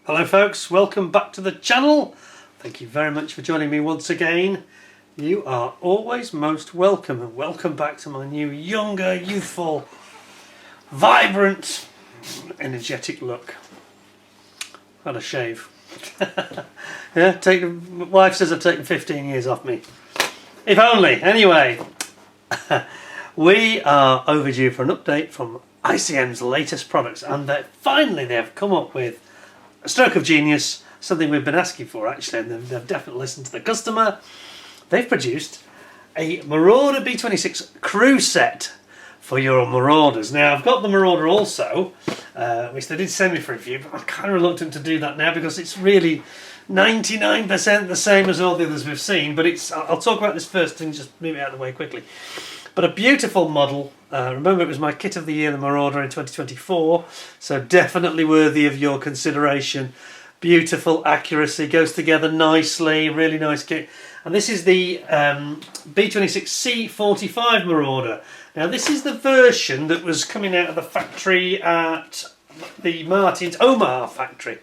Hello folks, welcome back to the channel. Thank you very much for joining me once again. You are always most welcome, and welcome back to my new younger, youthful, vibrant, energetic look. Had a shave. Yeah, my wife says I've taken 15 years off me. If only. Anyway, we are overdue for an update from ICM's latest products, and finally they have come up with a stroke of genius, something we've been asking for actually, and they've definitely listened to the customer. They've produced a Marauder B26 crew set for your Marauders. Now I've got the Marauder also, which they did send me for review, but I'm kind of reluctant to do that now because it's really 99% the same as all the others we've seen, but I'll talk about this first and just move it out of the way quickly. But a beautiful model. Remember, it was my kit of the year, the Marauder, in 2024, so definitely worthy of your consideration. Beautiful accuracy, goes together nicely, really nice kit. And this is the B26 C45 Marauder. Now this is the version that was coming out of the factory at the Martin's Omaha factory.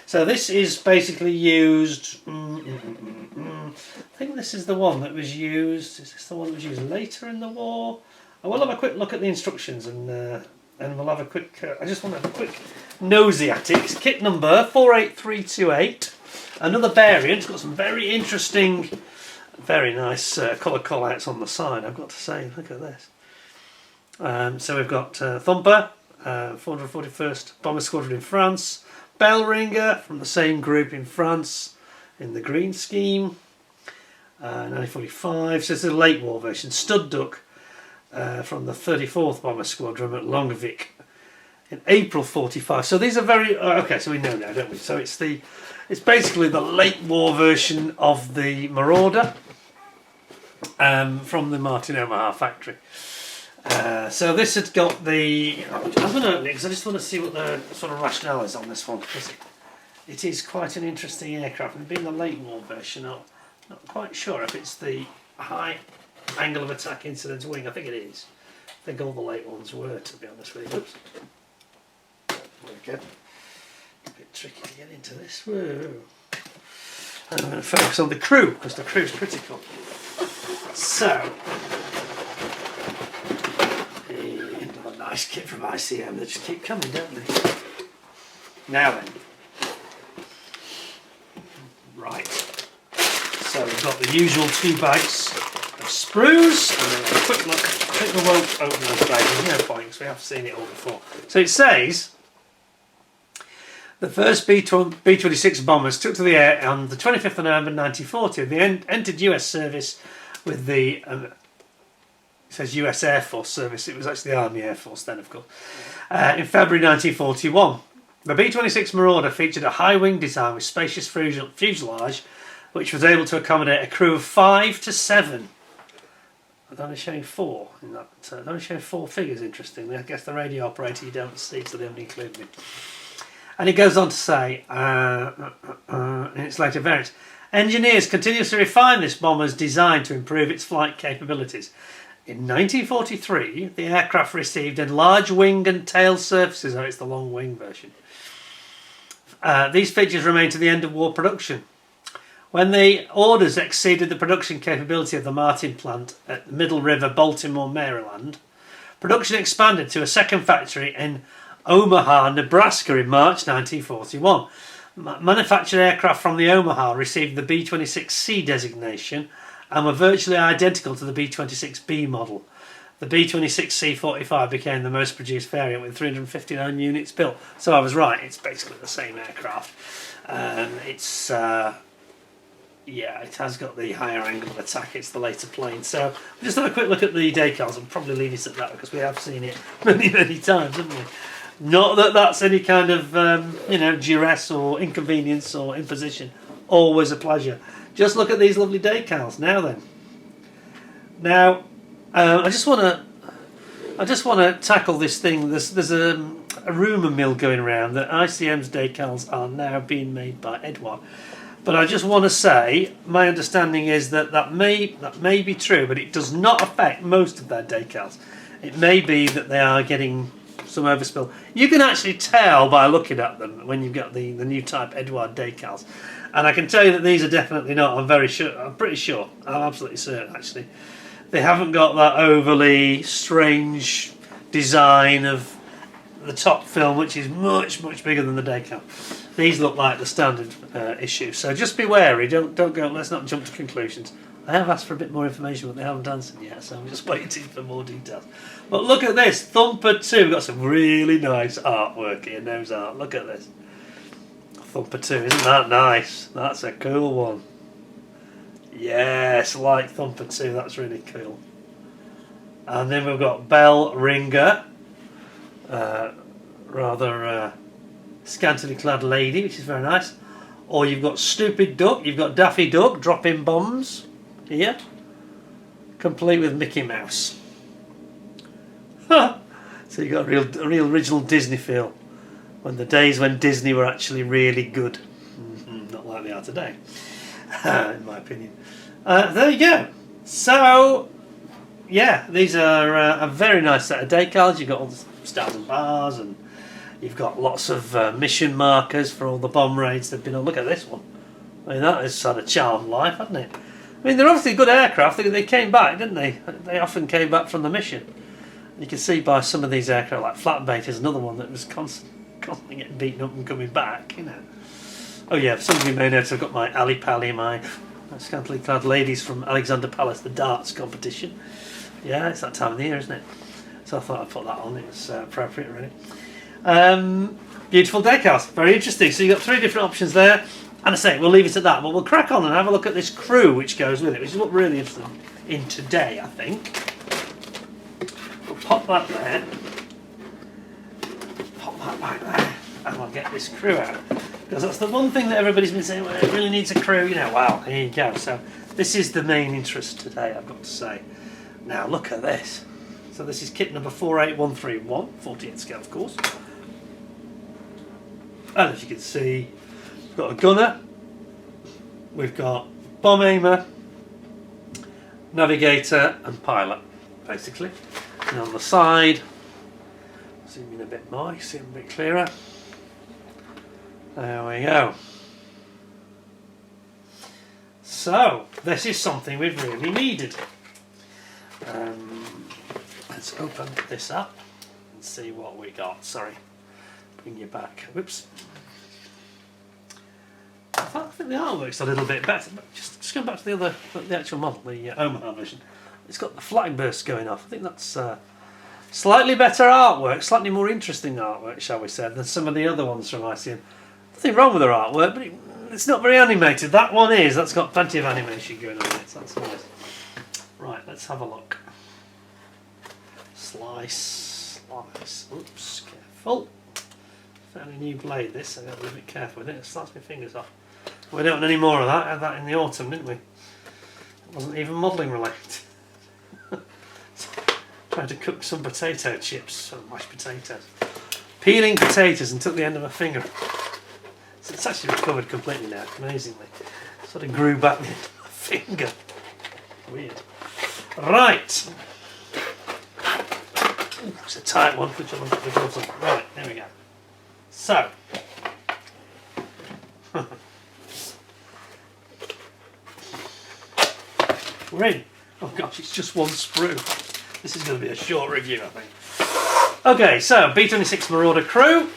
So this is basically used, I think this is the one that was used, is this the one that was used later in the war? I will have a quick look at the instructions and we'll have a quick, I just want to have a quick nosy at it. It's kit number 48328, another variant. It's got some very interesting, very nice colour call-outs on the side, I've got to say. Look at this. So we've got Thumper, 441st Bomber Squadron in France, Bell Ringer from the same group in France in the green scheme, 1945, so this is a late war version. Stud Duck from the 34th Bomber Squadron at Longvik in April 45. So these are very okay. So we know now, don't we? So it's basically the late war version of the Marauder from the Martin Omaha factory. So this has got the. I'm going to open it because I just want to see what the sort of rationale is on this one, because it is quite an interesting aircraft. And being the late war version, I'm not quite sure if it's the high angle of attack incidence wing. I think it is. I think all the late ones were, to be honest with you. Oops. There we go. A bit tricky to get into this. Whoa. And I'm going to focus on the crew, because the crew is critical. So, another nice kit from ICM. They just keep coming, don't they? Now then. Right. So we've got the usual 2 bags of sprues, and then a quick look. I think we won't open those bags, there's no point because we have seen it all before. So it says the first B26 bombers took to the air on the 25th of November 1940. They entered US service with the, it says US Air Force service, it was actually the Army Air Force then, of course, in February 1941. The B26 Marauder featured a high wing design with spacious fuselage, which was able to accommodate a crew of 5 to 7. They're only showing 4 in that. They're only showing 4 figures, interestingly. I guess the radio operator you don't see, so they haven't included it. And it goes on to say, in its later variants, engineers continuously refine this bomber's design to improve its flight capabilities. In 1943, the aircraft received enlarged wing and tail surfaces. Oh, it's the long wing version. These features remained to the end of war production. When the orders exceeded the production capability of the Martin plant at Middle River, Baltimore, Maryland, production expanded to a second factory in Omaha, Nebraska in March 1941. Manufactured aircraft from the Omaha received the B26C designation and were virtually identical to the B26B model. The B26 C45 became the most produced variant with 359 units built. So I was right, it's basically the same aircraft. Yeah, it has got the higher angle of attack, it's the later plane. So we'll just have a quick look at the decals and probably leave it at that because we have seen it many, many times, haven't we? Not that that's any kind of, duress or inconvenience or imposition. Always a pleasure. Just look at these lovely decals. Now then. Now, I just want to tackle this thing. There's a rumour mill going around that ICM's decals are now being made by Edouard. But I just want to say, my understanding is that may be true, but it does not affect most of their decals. It may be that they are getting some overspill. You can actually tell by looking at them when you've got the new type Edouard decals. And I can tell you that these are definitely not. I'm pretty sure. I'm absolutely certain, actually. They haven't got that overly strange design of the top film, which is much, much bigger than the decal. These look like the standard issue. So just be wary. Don't go. Let's not jump to conclusions. I have asked for a bit more information, but they haven't answered yet, so I'm just waiting for more details. But look at this, Thumper 2. We've got some really nice artwork here, nose art. Look at this. Thumper 2, isn't that nice? That's a cool one. Yes, like Thumper 2, that's really cool. And then we've got Bell Ringer. Rather scantily clad lady, which is very nice. Or you've got Stupid Duck, you've got Daffy Duck dropping bombs here, complete with Mickey Mouse. So you've got a real original Disney feel, when the days when Disney were actually really good. Not like they are today, in my opinion. There you go. So, yeah, these are a very nice set of decals. You've got all the stars and bars, and you've got lots of mission markers for all the bomb raids they've been on. Look at this one. I mean, that has had a charmed life, hasn't it? I mean, they're obviously good aircraft. They came back, didn't they? They often came back from the mission. You can see by some of these aircraft, like Flatbait is another one that was constantly getting beaten up and coming back, you know. Oh yeah, some of you may notice I've got my Ali Pally, my scantily clad ladies from Alexander Palace, the darts competition. Yeah, it's that time of the year, isn't it? So I thought I'd put that on. It was appropriate, really. Beautiful decals, very interesting. So you've got 3 different options there. And I say, we'll leave it at that, but we'll crack on and have a look at this crew which goes with it, which is what we're really interested in today, I think. We'll pop that there. Pop that back there. And we'll get this crew out. Because that's the one thing that everybody's been saying, well, it really needs a crew, you know. Wow, here you go. So this is the main interest today, I've got to say. Now look at this. So this is kit number 48131, 48 scale of course. And as you can see, we've got a gunner, we've got bomb aimer, navigator and pilot, basically. And on the side, zoom in a bit more, see them a bit clearer. There we go. So, this is something we've really needed. Let's open this up and see what we got. Sorry, bring you back. Whoops. I think the artwork's a little bit better, but just going back to the actual model, the Omaha version. It's got the flag burst going off. I think that's slightly better artwork, slightly more interesting artwork, shall we say, than some of the other ones from ICM. Nothing wrong with their artwork, but it's not very animated. That one is. That's got plenty of animation going on it. So that's nice. Right, let's have a look. Slice. Oops, careful. Fairly new blade this, so I've got to be a bit careful with it. It slices my fingers off. We don't want any more of that. I had that in the autumn, didn't we? It wasn't even modelling related. Tried to cook some potato chips, some mashed potatoes. Peeling potatoes and took the end of my finger. So it's actually recovered completely now, amazingly. Sort of grew back the end of my finger. Weird. Right. Ooh, it's a tight one, which I'll put the gloves on. Right, there we go. So. We're in. Oh gosh, it's just one sprue. This is going to be a short review, I think. Okay, so B26 Marauder crew.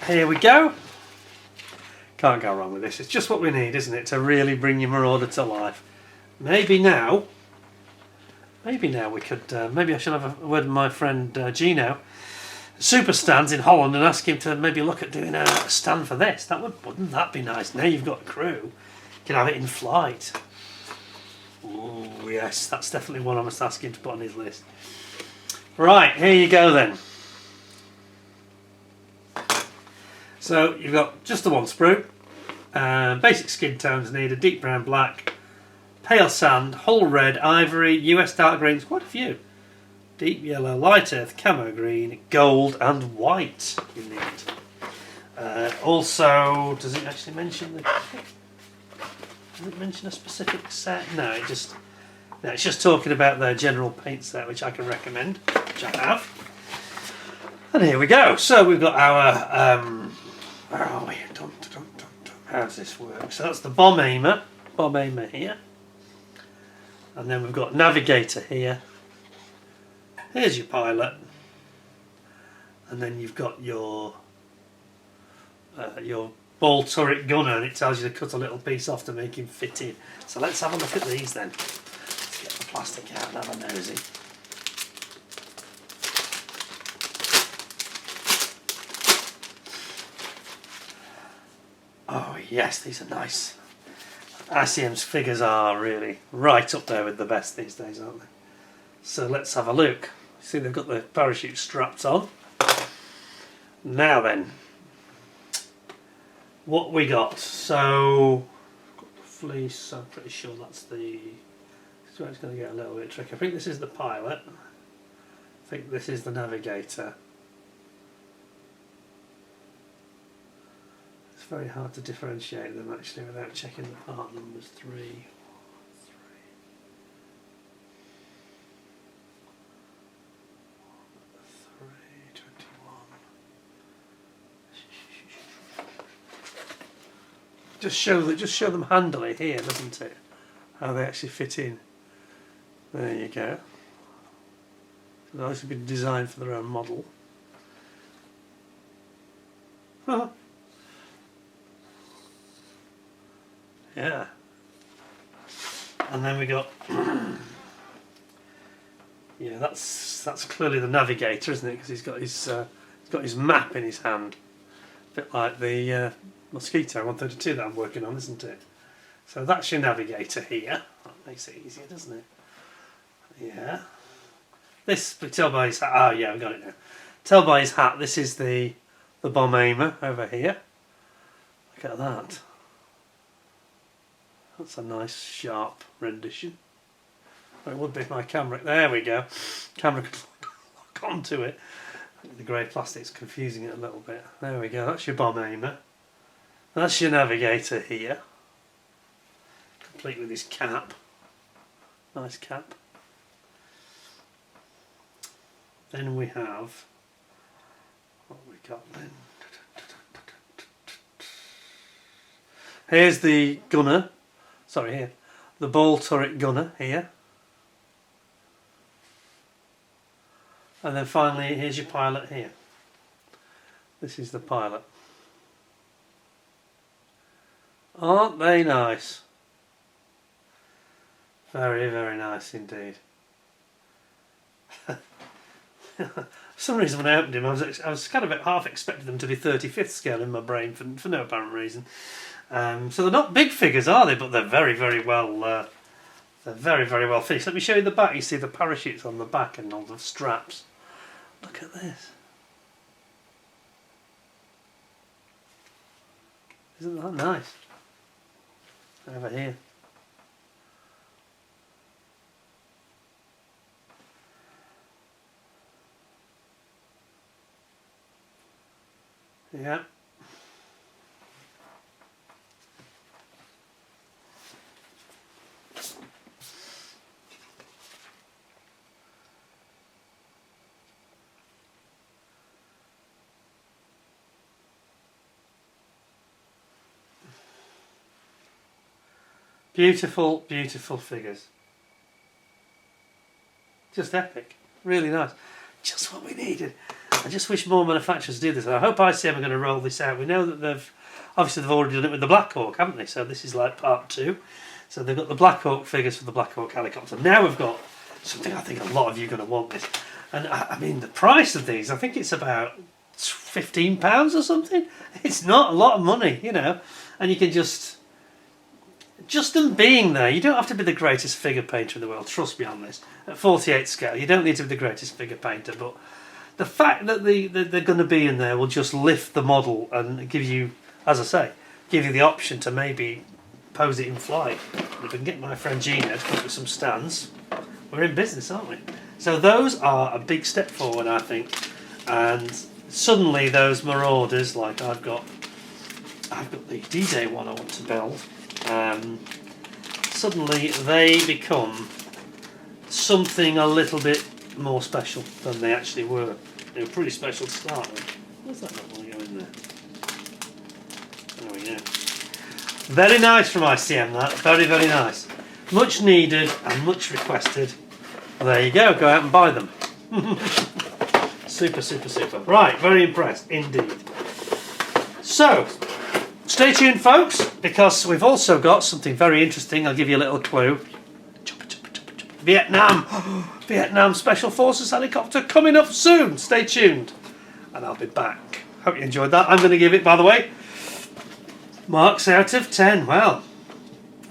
Here we go. Can't go wrong with this. It's just what we need, isn't it, to really bring your Marauder to life. Maybe now we could. Maybe I should have a word with my friend Gino, Super Stands in Holland, and ask him to maybe look at doing a stand for this. Wouldn't that be nice? Now you've got a crew, you can have it in flight. Oh yes, that's definitely one I must ask him to put on his list. Right, here you go then. So you've got just the one sprue, basic skin tones needed, deep brown, black, pale sand, hull red, ivory, US dark greens, quite a few. Deep yellow, light earth, camo green, gold and white you need. Also, does it actually mention the... Does it mention a specific set? No, it's just talking about their general paint set, which I can recommend, which I have. And here we go. So we've got our, where are we? How does this work? So that's the bomb aimer here. And then we've got Navigator here. Here's your pilot. And then you've got your ball turret gunner, and it tells you to cut a little piece off to make him fit in. So let's have a look at these then. Let's get the plastic out and have a nosy. Oh yes, these are nice. ICM's figures are really right up there with the best these days, aren't they? So let's have a look. See, they've got the parachute strapped on. Now then, what we got? So, got the fleece. I'm pretty sure that's the. So it's going to get a little bit tricky. I think this is the pilot. I think this is the Navigator. It's very hard to differentiate them actually without checking the part numbers. 3. Just show them handily here, doesn't it? How they actually fit in. There you go. So those have been designed for their own model. Huh. Yeah. And then we got yeah, that's clearly the Navigator, isn't it? Because he's got his map in his hand, a bit like the Mosquito 132 that I'm working on, isn't it? So that's your Navigator here. That makes it easier, doesn't it? Yeah. This, we tell by his hat. Oh yeah, we got it now. Tell by his hat. This is the bomb aimer over here. Look at that. That's a nice sharp rendition. Well, it would be if my camera. There we go. Camera could lock onto it. The grey plastic's confusing it a little bit. There we go. That's your bomb aimer. That's your Navigator here, complete with his cap. Nice cap. Then we have, what we got then? Here's the gunner, sorry here, the ball turret gunner here. And then finally here's your pilot here. This is the pilot. Aren't they nice? Very, very nice indeed. For some reason when I opened him I was kind of half expecting them to be 35th scale in my brain for no apparent reason. So they're not big figures, are they? But they're very, very well finished. Let me show you the back. You see the parachutes on the back and all the straps. Look at this. Isn't that nice? Over here. Yeah. Beautiful, beautiful figures. Just epic. Really nice. Just what we needed. I just wish more manufacturers do this. I hope ICM are going to roll this out. We know that they've already done it with the Black Hawk, haven't they? So this is like part 2. So they've got the Black Hawk figures for the Black Hawk helicopter. Now we've got something I think a lot of you are going to want this. And I mean the price of these, I think it's about £15 or something. It's not a lot of money, you know. And you can just them being there, you don't have to be the greatest figure painter in the world, trust me on this. At 48 scale, you don't need to be the greatest figure painter, but the fact that they're going to be in there will just lift the model and give you, as I say, give you the option to maybe pose it in flight. If we can get my friend Gina to come up with some stands, we're in business, aren't we? So those are a big step forward, I think, and suddenly those Marauders, like I've got the D-Day one I want to build. Suddenly they become something a little bit more special than they actually were. They were pretty special to start with. Where's that not going to go in there? There we go. Very nice from ICM, that. Very, very nice. Much needed and much requested. Well, there you go. Go out and buy them. Super, super, super. Right, very impressed indeed. So, stay tuned, folks, because we've also got something very interesting. I'll give you a little clue. Vietnam. Vietnam Special Forces helicopter coming up soon. Stay tuned. And I'll be back. Hope you enjoyed that. I'm going to give it, by the way, marks out of 10. Well,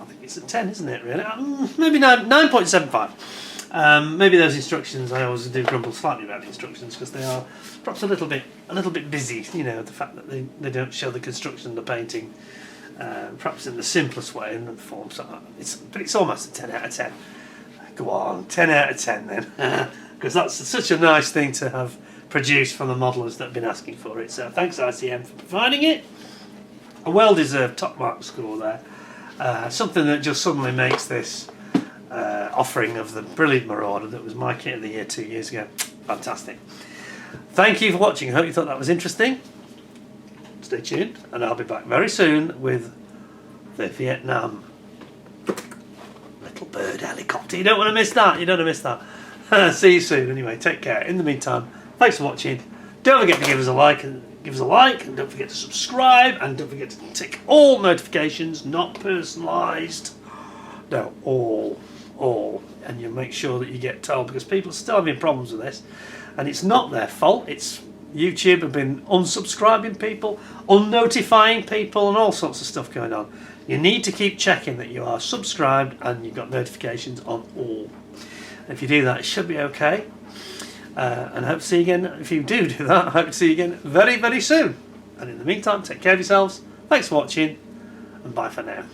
I think it's a 10, isn't it, really? Maybe 9.75. Maybe those instructions, I always do grumble slightly about the instructions because they are perhaps a little bit busy. You know, the fact that they don't show the construction, the painting, perhaps in the simplest way in the form. So but it's almost a 10 out of 10. Go on, 10 out of 10 then, because that's such a nice thing to have produced from the modelers that have been asking for it. So thanks ICM for providing it. A well-deserved top mark score there. Something that just suddenly makes this offering of the brilliant Marauder that was my kit of the year 2 years ago fantastic. Thank you for watching. I hope you thought that was interesting. Stay tuned and I'll be back very soon with the Vietnam little bird helicopter. You don't want to miss that. You don't want to miss that. See you soon. Anyway, take care. In the meantime, thanks for watching. Don't forget to give us a like and don't forget to subscribe, and don't forget to tick all notifications, not personalised. No, all, and you make sure that you get told, because people are still having problems with this, and it's not their fault. It's YouTube have been unsubscribing people, unnotifying people, and all sorts of stuff going on. You need to keep checking that you are subscribed and you've got notifications on all. If you do that, it should be okay. And I hope to see you again. If you do that, I hope to see you again very, very soon. And in the meantime, take care of yourselves. Thanks for watching, and bye for now.